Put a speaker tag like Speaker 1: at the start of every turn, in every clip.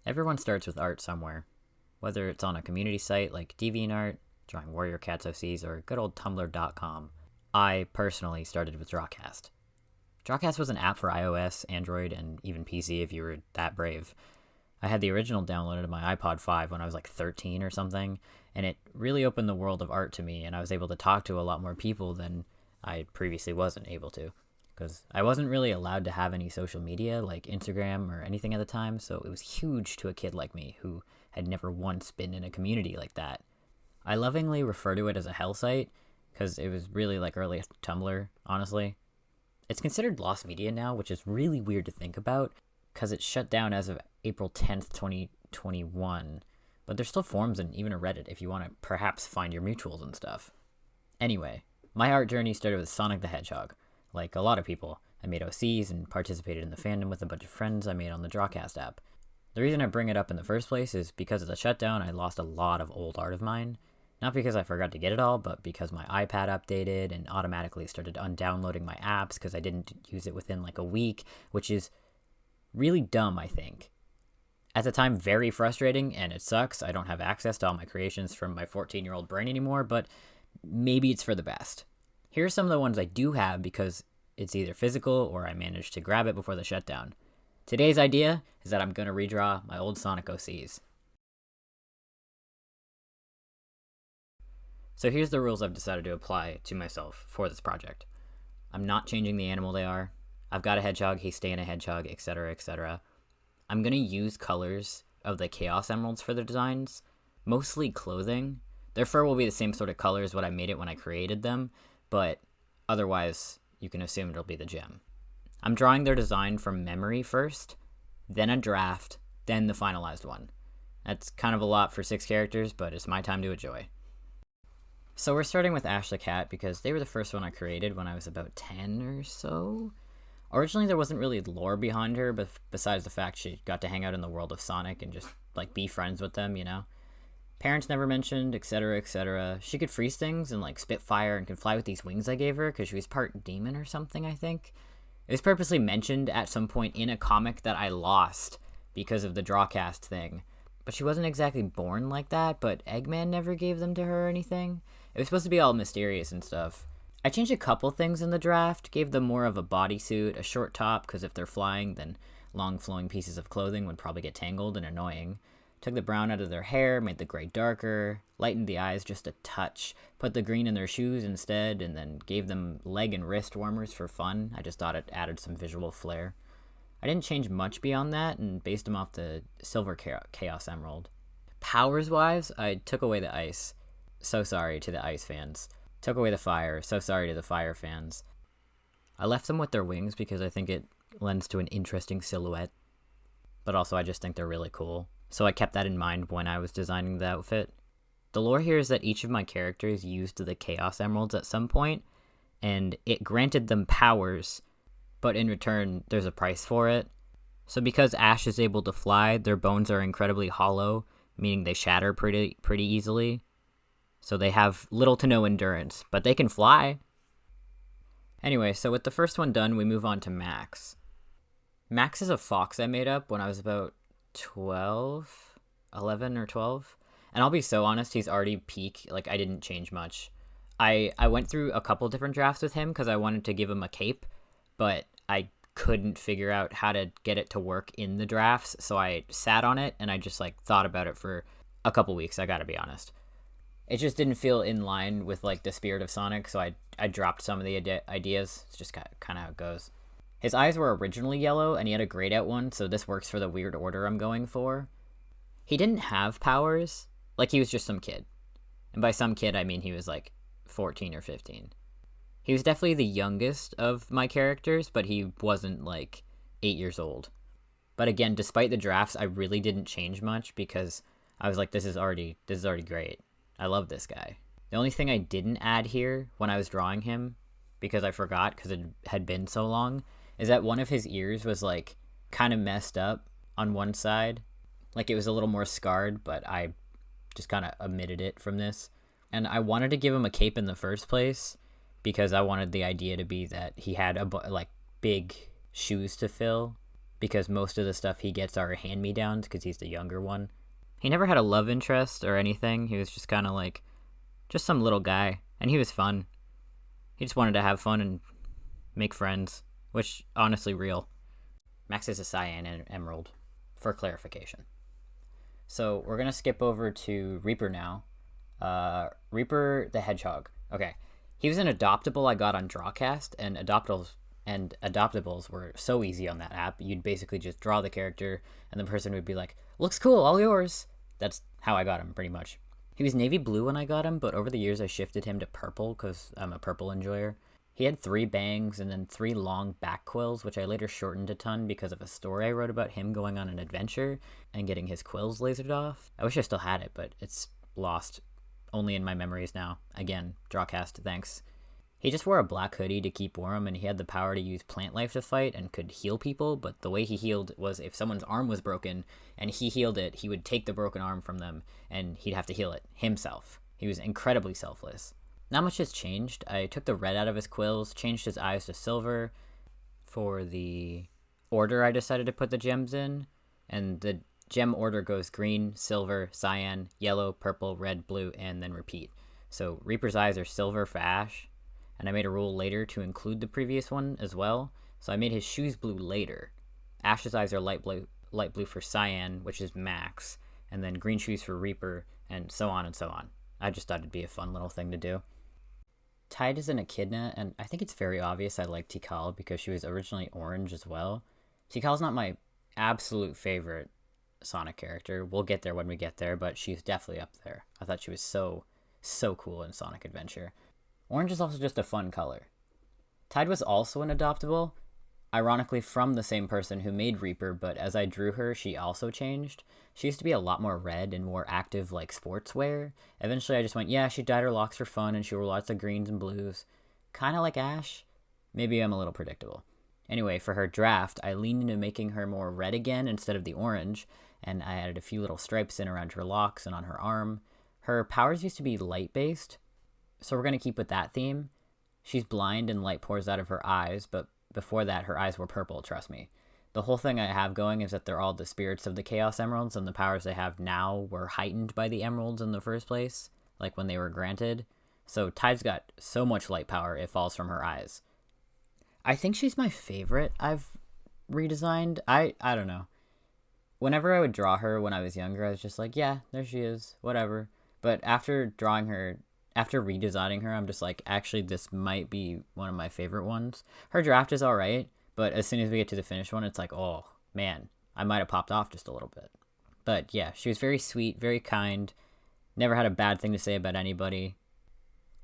Speaker 1: Everyone starts with art somewhere, whether it's on a community site like DeviantArt, drawing Warrior Cats OCs, or good old Tumblr.com. I personally started with Drawcast. Drawcast was an app for iOS, Android, and even PC if you were that brave. I had the original downloaded on my iPod 5 when I was like 13 or something, and it really opened the world of art to me, and I was able to talk to a lot more people than I previously wasn't able to. Because I wasn't really allowed to have any social media like Instagram or anything at the time, so it was huge to a kid like me who had never once been in a community like that. I lovingly refer to it as a hell site because it was really like early Tumblr, honestly. It's considered lost media now, which is really weird to think about because it's shut down as of April 10th, 2021. But there's still forums and even a Reddit if you want to perhaps find your mutuals and stuff. Anyway, my art journey started with Sonic the Hedgehog. Like a lot of people, I made OCs and participated in the fandom with a bunch of friends I made on the Drawcast app. The reason I bring it up in the first place is because of the shutdown, I lost a lot of old art of mine. Not because I forgot to get it all, but because my iPad updated and automatically started undownloading my apps because I didn't use it within like a week, which is really dumb, I think. At the time, very frustrating, and it sucks. I don't have access to all my creations from my 14-year-old brain anymore, but maybe it's for the best. Here are some of the ones I do have because it's either physical or I managed to grab it before the shutdown. Today's idea is that I'm going to redraw my old Sonic OCs. So here's the rules I've decided to apply to myself for this project. I'm not changing the animal they are. I've got a hedgehog, he's staying a hedgehog, etc., etc. I'm going to use colors of the Chaos Emeralds for the designs, mostly clothing. Their fur will be the same sort of color as what I made it when I created them, but otherwise, you can assume it'll be the gem. I'm drawing their design from memory first, then a draft, then the finalized one. That's kind of a lot for 6 characters, but it's my time to enjoy. So we're starting with Ash the Cat because they were the first one I created when I was about 10 or so. Originally, there wasn't really lore behind her, but besides the fact she got to hang out in the world of Sonic and just like be friends with them, you know? Parents never mentioned, etc., etc. She could freeze things and like spit fire and could fly with these wings I gave her because she was part demon or something, I think. It was purposely mentioned at some point in a comic that I lost because of the Drawcast thing. But she wasn't exactly born like that, but Eggman never gave them to her or anything. It was supposed to be all mysterious and stuff. I changed a couple things in the draft, gave them more of a bodysuit, a short top, because if they're flying, then long flowing pieces of clothing would probably get tangled and annoying. Took the brown out of their hair, made the gray darker, lightened the eyes just a touch, put the green in their shoes instead, and then gave them leg and wrist warmers for fun. I just thought it added some visual flair. I didn't change much beyond that and based them off the Silver Chaos Emerald. Powers-wise, I took away the ice. So sorry to the ice fans. Took away the fire. So sorry to the fire fans. I left them with their wings because I think it lends to an interesting silhouette. But also I just think they're really cool. So I kept that in mind when I was designing the outfit. The lore here is that each of my characters used the Chaos Emeralds at some point, and it granted them powers, but in return, there's a price for it. So because Ash is able to fly, their bones are incredibly hollow, meaning they shatter pretty easily. So they have little to no endurance, but they can fly. Anyway, so with the first one done, we move on to Max. Max is a fox I made up when I was about 11 or 12. And I'll be so honest, he's already peak. Like, I didn't change much. I went through a couple different drafts with him because I wanted to give him a cape, but I couldn't figure out how to get it to work in the drafts. So I sat on it and I just like thought about it for a couple weeks, I gotta be honest. It just didn't feel in line with like the spirit of Sonic, so I dropped some of the ideas. It's just kind of how it goes. His eyes were originally yellow, and he had a grayed out one, so this works for the weird order I'm going for. He didn't have powers. Like, he was just some kid. And by some kid, I mean he was like 14 or 15. He was definitely the youngest of my characters, but he wasn't like 8 years old. But again, despite the drafts, I really didn't change much because I was like, this is already great. I love this guy. The only thing I didn't add here when I was drawing him, because I forgot because it had been so long, is that one of his ears was like kind of messed up on one side. Like it was a little more scarred, but I just kind of omitted it from this. And I wanted to give him a cape in the first place because I wanted the idea to be that he had like big shoes to fill because most of the stuff he gets are hand-me-downs because he's the younger one. He never had a love interest or anything. He was just kind of like, just some little guy, and he was fun. He just wanted to have fun and make friends, which, honestly, real. Max is a cyan and emerald, for clarification. So we're going to skip over to Reaper now. Reaper the Hedgehog. Okay. He was an adoptable I got on Drawcast, and adoptables were so easy on that app. You'd basically just draw the character, and the person would be like, looks cool, all yours. That's how I got him, pretty much. He was navy blue when I got him, but over the years I shifted him to purple because I'm a purple enjoyer. He had 3 bangs and then 3 long back quills, which I later shortened a ton because of a story I wrote about him going on an adventure and getting his quills lasered off. I wish I still had it, but it's lost only in my memories now. Again, Drawcast, thanks. He just wore a black hoodie to keep warm, and he had the power to use plant life to fight and could heal people, but the way he healed was if someone's arm was broken and he healed it, he would take the broken arm from them and he'd have to heal it himself. He was incredibly selfless. Not much has changed. I took the red out of his quills, changed his eyes to silver. For the order I decided to put the gems in, and the gem order goes green, silver, cyan, yellow, purple, red, blue, and then repeat. So Reaper's eyes are silver for Ash, and I made a rule later to include the previous one as well, so I made his shoes blue later. Ash's eyes are light blue for Cyan, which is Max, and then green shoes for Reaper, and so on and so on. I just thought it'd be a fun little thing to do. Tide is an echidna, and I think it's very obvious I like Tikal because she was originally orange as well. Tikal's not my absolute favorite Sonic character. We'll get there when we get there, but she's definitely up there. I thought she was so cool in Sonic Adventure. Orange is also just a fun color. Tide was also an adoptable, ironically from the same person who made Reaper, but as I drew her, she also changed. She used to be a lot more red and more active like sportswear. Eventually I just went, yeah, she dyed her locks for fun and she wore lots of greens and blues. Kind of like Ash. Maybe I'm a little predictable. Anyway, for her draft, I leaned into making her more red again instead of the orange, and I added a few little stripes in around her locks and on her arm. Her powers used to be light-based, so we're going to keep with that theme. She's blind and light pours out of her eyes, but before that, her eyes were purple, trust me. The whole thing I have going is that they're all the spirits of the Chaos Emeralds, and the powers they have now were heightened by the Emeralds in the first place, like when they were granted. So Tide's got so much light power, it falls from her eyes. I think she's my favorite I've redesigned. I don't know. Whenever I would draw her when I was younger, I was just like, yeah, there she is, whatever. But after drawing her, after redesigning her, I'm just like, actually, this might be one of my favorite ones. Her draft is alright, but as soon as we get to the finished one, it's like, oh, man, I might have popped off just a little bit. But yeah, she was very sweet, very kind, never had a bad thing to say about anybody.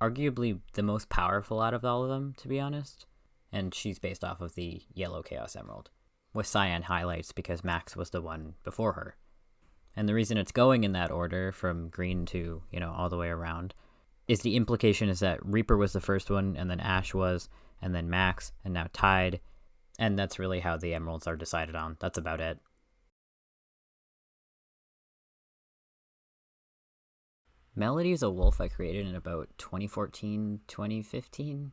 Speaker 1: Arguably the most powerful out of all of them, to be honest. And she's based off of the yellow Chaos Emerald, with cyan highlights because Max was the one before her. And the reason it's going in that order, from green to, all the way around, is the implication is that Reaper was the first one, and then Ash was, and then Max, and now Tide. And that's really how the emeralds are decided on. That's about it. Melody is a wolf I created in about 2014, 2015.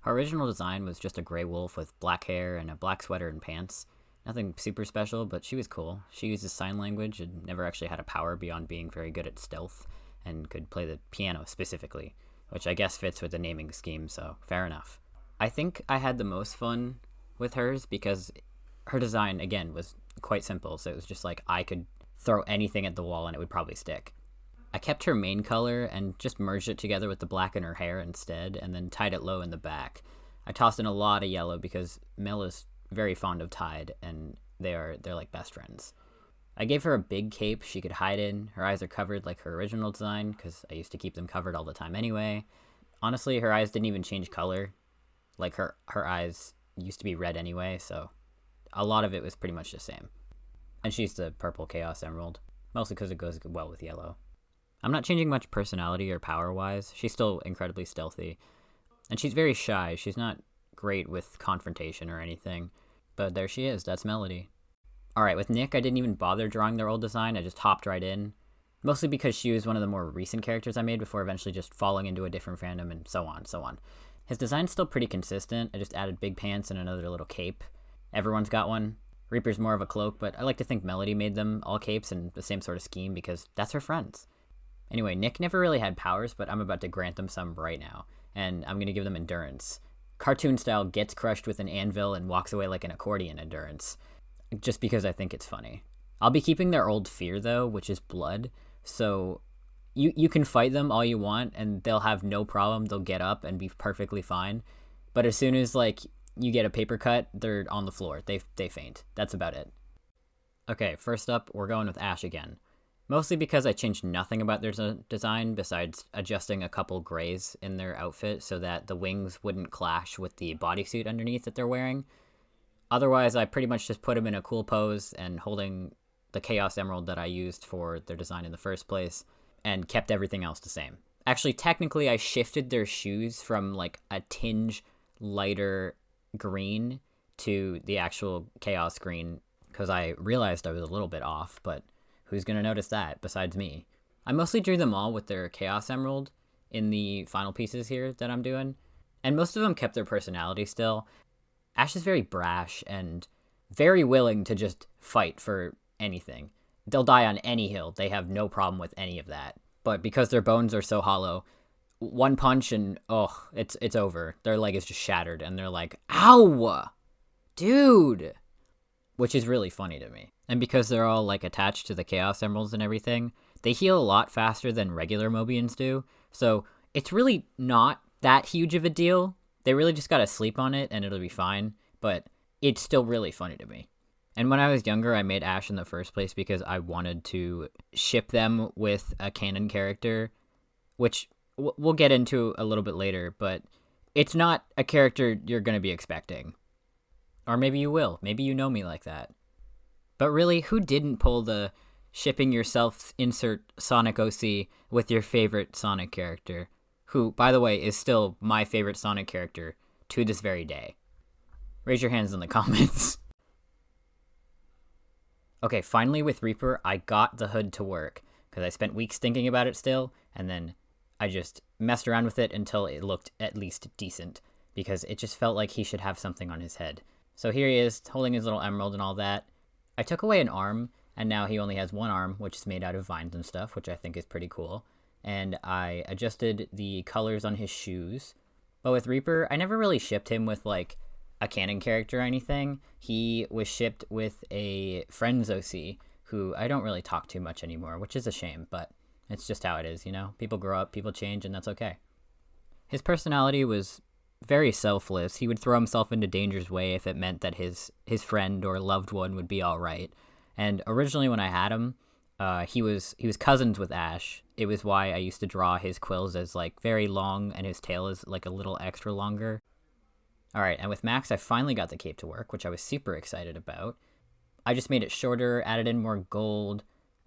Speaker 1: Her original design was just a gray wolf with black hair and a black sweater and pants. Nothing super special, but she was cool. She uses sign language and never actually had a power beyond being very good at stealth and could play the piano specifically, which I guess fits with the naming scheme, so fair enough. I think I had the most fun with hers because her design, again, was quite simple, so it was just like I could throw anything at the wall and it would probably stick. I kept her main color and just merged it together with the black in her hair instead, and then tied it low in the back. I tossed in a lot of yellow because Mel is very fond of Tide, and they're like best friends. I gave her a big cape she could hide in. Her eyes are covered like her original design, because I used to keep them covered all the time anyway. Honestly, her eyes didn't even change color. Like, her eyes used to be red anyway, so a lot of it was pretty much the same. And she's the purple Chaos Emerald, mostly because it goes well with yellow. I'm not changing much personality or power-wise. She's still incredibly stealthy. And she's very shy. She's not great with confrontation or anything. But there she is. That's Melody. Alright, with Nick, I didn't even bother drawing their old design. I just hopped right in. Mostly because she was one of the more recent characters I made before eventually just falling into a different fandom and so on, so on. His design's still pretty consistent. I just added big pants and another little cape. Everyone's got one. Reaper's more of a cloak, but I like to think Melody made them all capes and the same sort of scheme because that's her friends. Anyway, Nick never really had powers, but I'm about to grant them some right now, and I'm going to give them endurance. Cartoon style gets crushed with an anvil and walks away like an accordion endurance, just because I think it's funny. I'll be keeping their old fear, though, which is blood, so you can fight them all you want, and they'll have no problem. They'll get up and be perfectly fine, but as soon as, like, you get a paper cut, they're on the floor. They faint. That's about it. Okay, first up, we're going with Ash again. Mostly because I changed nothing about their design besides adjusting a couple grays in their outfit so that the wings wouldn't clash with the bodysuit underneath that they're wearing. Otherwise, I pretty much just put them in a cool pose and holding the Chaos Emerald that I used for their design in the first place and kept everything else the same. Actually, technically, I shifted their shoes from like a tinge lighter green to the actual Chaos green because I realized I was a little bit off, but who's going to notice that besides me? I mostly drew them all with their Chaos Emerald in the final pieces here that I'm doing, and most of them kept their personality still. Ash is very brash and very willing to just fight for anything. They'll die on any hill. They have no problem with any of that. But because their bones are so hollow, one punch and, it's over. Their leg is just shattered, and they're like, ow! Dude! Which is really funny to me. And because they're all, like, attached to the Chaos Emeralds and everything, they heal a lot faster than regular Mobians do. So it's really not that huge of a deal. They really just gotta sleep on it, and it'll be fine. But it's still really funny to me. And when I was younger, I made Ash in the first place because I wanted to ship them with a canon character, which we'll get into a little bit later, but it's not a character you're gonna be expecting. Or maybe you will. Maybe you know me like that. But really, who didn't pull the shipping yourself insert Sonic OC with your favorite Sonic character? Who, by the way, is still my favorite Sonic character to this very day. Raise your hands in the comments. Okay, finally with Reaper, I got the hood to work, because I spent weeks thinking about it still, and then I just messed around with it until it looked at least decent, because it just felt like he should have something on his head. So here he is, holding his little emerald and all that. I took away an arm, and now he only has one arm, which is made out of vines and stuff, which I think is pretty cool. And I adjusted the colors on his shoes. But with Reaper, I never really shipped him with, like, a canon character or anything. He was shipped with a friends OC, who I don't really talk to much anymore, which is a shame, but it's just how it is, you know? People grow up, people change, and that's okay. His personality was very selfless. He would throw himself into danger's way if it meant that his friend or loved one would be all right. And originally when I had him, he was cousins with Ash. It was why I used to draw his quills as like very long and his tail is like a little extra longer. All right, and with Max, I finally got the cape to work, which I was super excited about. I just made it shorter, added in more gold.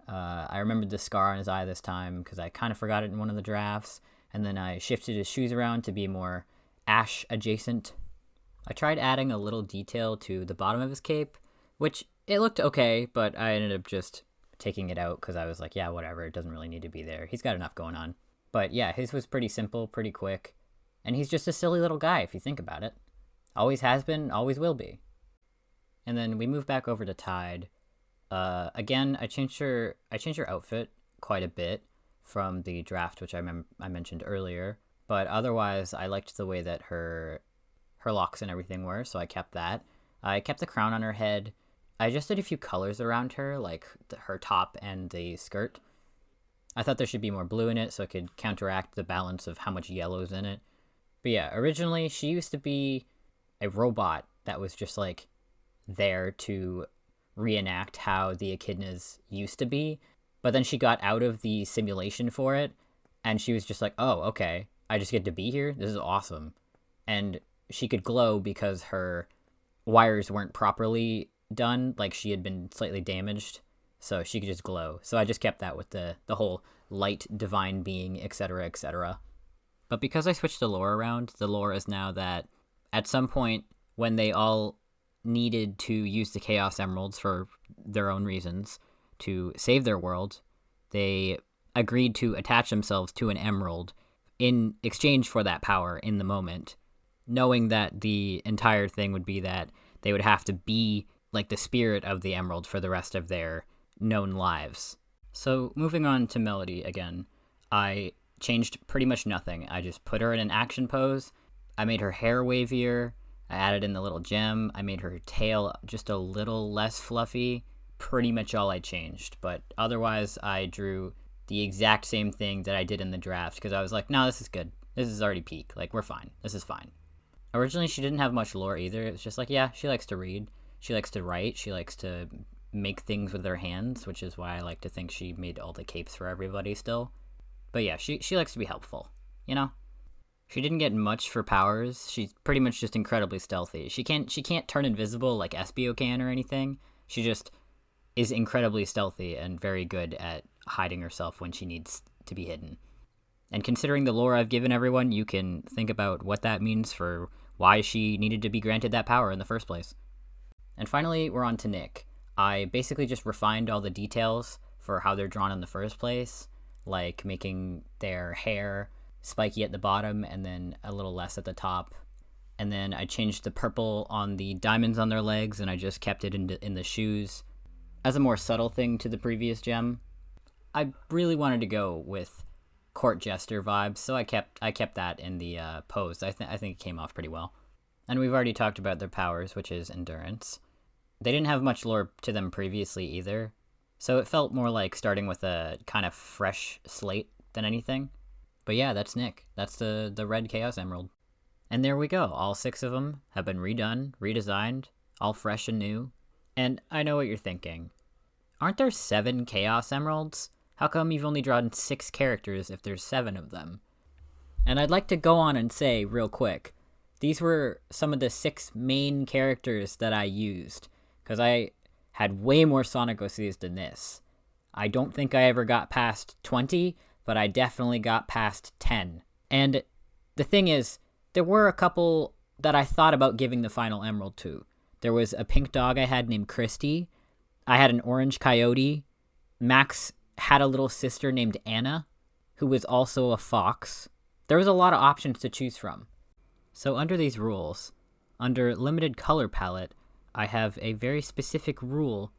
Speaker 1: I remembered the scar on his eye this time because I kind of forgot it in one of the drafts. And then I shifted his shoes around to be more Ash adjacent. I tried adding a little detail to the bottom of his cape, which it looked okay, but I ended up just taking it out because I was like, yeah, whatever, it doesn't really need to be there. He's got enough going on. But yeah, his was pretty simple, pretty quick, and he's just a silly little guy if you think about it. Always has been, always will be. And then we move back over to Tide. Again, I changed her outfit quite a bit from the draft, which I mentioned earlier. But otherwise, I liked the way that her locks and everything were, so I kept that. I kept the crown on her head. I adjusted a few colors around her, like her top and the skirt. I thought there should be more blue in it so it could counteract the balance of how much yellow's in it. But yeah, originally she used to be a robot that was just like there to reenact how the echidnas used to be. But then she got out of the simulation for it, and she was just like, oh, okay, I just get to be here? This is awesome. And she could glow because her wires weren't properly done, like she had been slightly damaged, so she could just glow. So I just kept that with the whole light, divine being, etc., etc. But because I switched the lore around, the lore is now that at some point when they all needed to use the Chaos Emeralds for their own reasons to save their world, they agreed to attach themselves to an emerald in exchange for that power in the moment, knowing that the entire thing would be that they would have to be like the spirit of the emerald for the rest of their known lives. So moving on to Melody again, I changed pretty much nothing. I just put her in an action pose. I made her hair wavier. I added in the little gem. I made her tail just a little less fluffy. Pretty much all I changed. But otherwise, I drew the exact same thing that I did in the draft because I was like, no, this is good. This is already peak. Like, we're fine. This is fine. Originally, she didn't have much lore either. It was just like, yeah, she likes to read. She likes to write. She likes to make things with her hands, which is why I like to think she made all the capes for everybody still. But yeah, she likes to be helpful, you know? She didn't get much for powers. She's pretty much just incredibly stealthy. She can't turn invisible like Espio can or anything. She just is incredibly stealthy and very good at hiding herself when she needs to be hidden. And considering the lore I've given everyone, you can think about what that means for why she needed to be granted that power in the first place. And finally, we're on to Nick. I basically just refined all the details for how they're drawn in the first place, like making their hair spiky at the bottom and then a little less at the top. And then I changed the purple on the diamonds on their legs, and I just kept it in the shoes as a more subtle thing to the previous gem. I really wanted to go with court jester vibes, so I kept that in the pose. I think it came off pretty well. And we've already talked about their powers, which is endurance. They didn't have much lore to them previously either, so it felt more like starting with a kind of fresh slate than anything. But yeah, that's Nick. That's the red Chaos Emerald. And there we go. All 6 of them have been redone, redesigned, all fresh and new. And I know what you're thinking. Aren't there 7 Chaos Emeralds? How come you've only drawn 6 characters if there's 7 of them? And I'd like to go on and say real quick, these were some of the 6 main characters that I used, because I had way more Sonic OCs than this. I don't think I ever got past 20, but I definitely got past 10. And the thing is, there were a couple that I thought about giving the final emerald to. There was a pink dog I had named Christy. I had an orange coyote. Max had a little sister named Anna, who was also a fox. There was a lot of options to choose from. So under these rules, under limited color palette, I have a very specific rule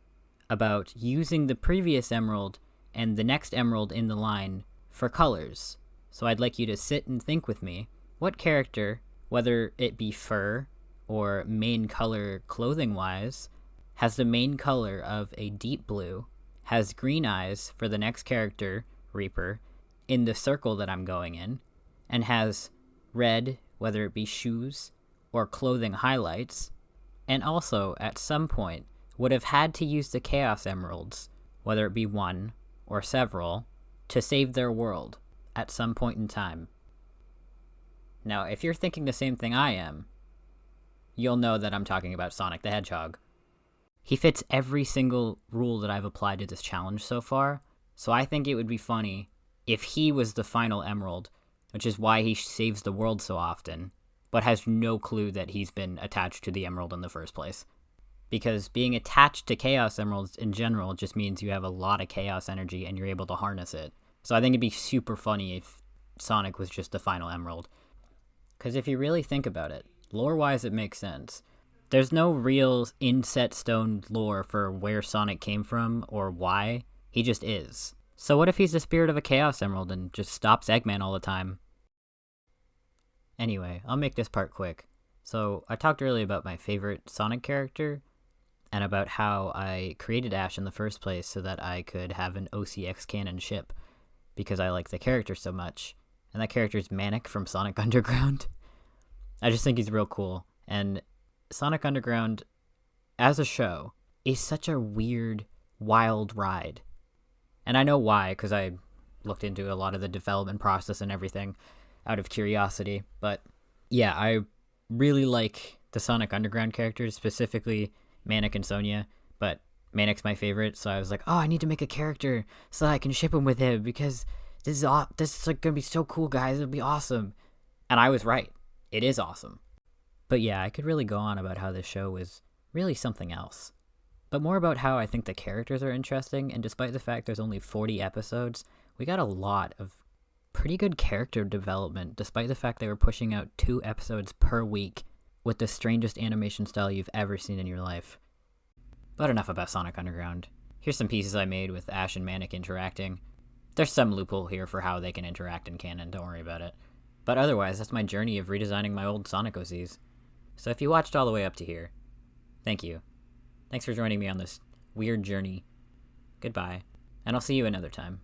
Speaker 1: about using the previous emerald and the next emerald in the line for colors. So I'd like you to sit and think with me. What character, whether it be fur or main color clothing-wise, has the main color of a deep blue, has green eyes for the next character, Reaper, in the circle that I'm going in, and has red, whether it be shoes or clothing highlights, and also, at some point, would have had to use the Chaos Emeralds, whether it be one or several, to save their world at some point in time. Now, if you're thinking the same thing I am, you'll know that I'm talking about Sonic the Hedgehog. He fits every single rule that I've applied to this challenge so far, so I think it would be funny if he was the final emerald, which is why he saves the world so often, but has no clue that he's been attached to the emerald in the first place. Because being attached to Chaos Emeralds in general just means you have a lot of Chaos energy and you're able to harness it. So I think it'd be super funny if Sonic was just the final emerald. Because if you really think about it, lore-wise it makes sense. There's no real inset stone lore for where Sonic came from or why. He just is. So what if he's the spirit of a Chaos Emerald and just stops Eggman all the time? Anyway, I'll make this part quick. So I talked earlier about my favorite Sonic character, and about how I created Ash in the first place so that I could have an OCX canon ship, because I like the character so much. And that character is Manic from Sonic Underground. I just think he's real cool. And Sonic Underground, as a show, is such a weird, wild ride. And I know why, because I looked into a lot of the development process and everything out of curiosity. But yeah, I really like the Sonic Underground characters, specifically Manic and Sonia. But Manic's my favorite, so I was like, oh, I need to make a character so that I can ship him with him, because this is like gonna be so cool, guys. It'll be awesome. And I was right. It is awesome. But yeah, I could really go on about how this show was really something else. But more about how I think the characters are interesting, and despite the fact there's only 40 episodes, we got a lot of pretty good character development, despite the fact they were pushing out 2 episodes per week with the strangest animation style you've ever seen in your life. But enough about Sonic Underground. Here's some pieces I made with Ash and Manic interacting. There's some loophole here for how they can interact in canon, don't worry about it. But otherwise, that's my journey of redesigning my old Sonic OCs. So if you watched all the way up to here, thank you. Thanks for joining me on this weird journey. Goodbye, and I'll see you another time.